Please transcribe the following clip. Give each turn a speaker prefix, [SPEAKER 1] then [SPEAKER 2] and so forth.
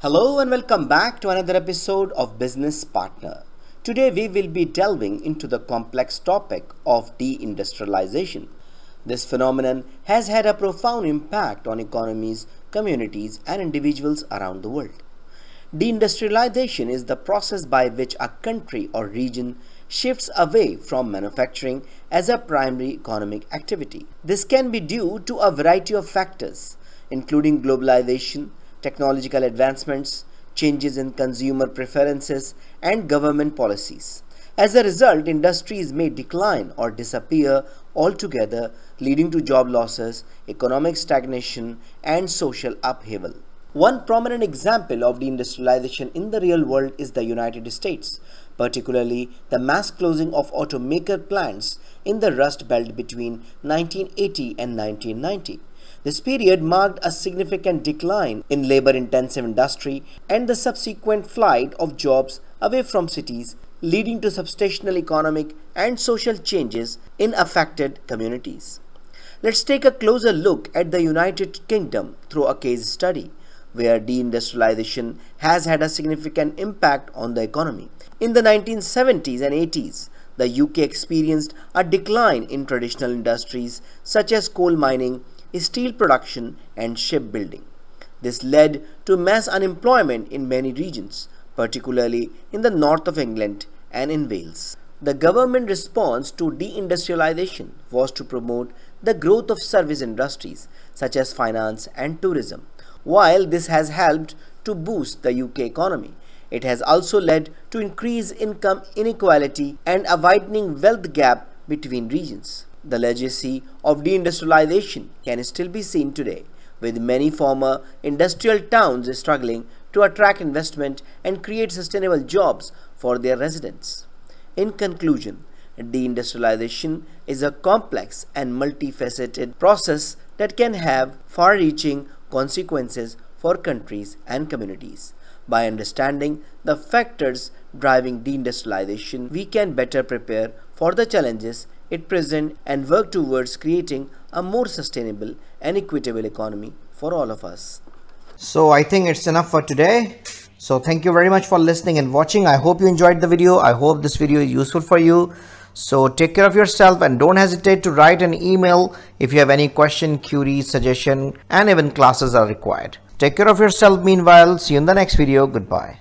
[SPEAKER 1] Hello and welcome back to another episode of Business Partner. Today we will be delving into the complex topic of deindustrialization. This phenomenon has had a profound impact on economies, communities, and individuals around the world. Deindustrialization is the process by which a country or region shifts away from manufacturing as a primary economic activity. This can be due to a variety of factors, including globalization, technological advancements, changes in consumer preferences, and government policies. As a result, industries may decline or disappear altogether, leading to job losses, economic stagnation, and social upheaval. One prominent example of deindustrialization in the real world is the United States, particularly the mass closing of automaker plants in the Rust Belt between 1980 and 1990. This period marked a significant decline in labor-intensive industry and the subsequent flight of jobs away from cities, leading to substantial economic and social changes in affected communities. Let's take a closer look at the United Kingdom through a case study, where deindustrialization has had a significant impact on the economy. In the 1970s and 80s, the UK experienced a decline in traditional industries such as coal mining, steel production, and shipbuilding. This led to mass unemployment in many regions, particularly in the north of England and in Wales. The government response to deindustrialization was to promote the growth of service industries such as finance and tourism. While this has helped to boost the UK economy, it has also led to increased income inequality and a widening wealth gap between regions. The legacy of deindustrialization can still be seen today, with many former industrial towns struggling to attract investment and create sustainable jobs for their residents. In conclusion, deindustrialization is a complex and multifaceted process that can have far-reaching consequences for countries and communities. By understanding the factors driving deindustrialization, we can better prepare for the challenges it presents and work towards creating a more sustainable and equitable economy for all of us.
[SPEAKER 2] So I think it's enough for today. So thank you very much for listening and watching. I hope you enjoyed the video. I hope this video is useful for you. So take care of yourself and don't hesitate to write an email if you have any question, query, suggestion, and even classes are required. Take care of yourself meanwhile. See you in the next video. Goodbye.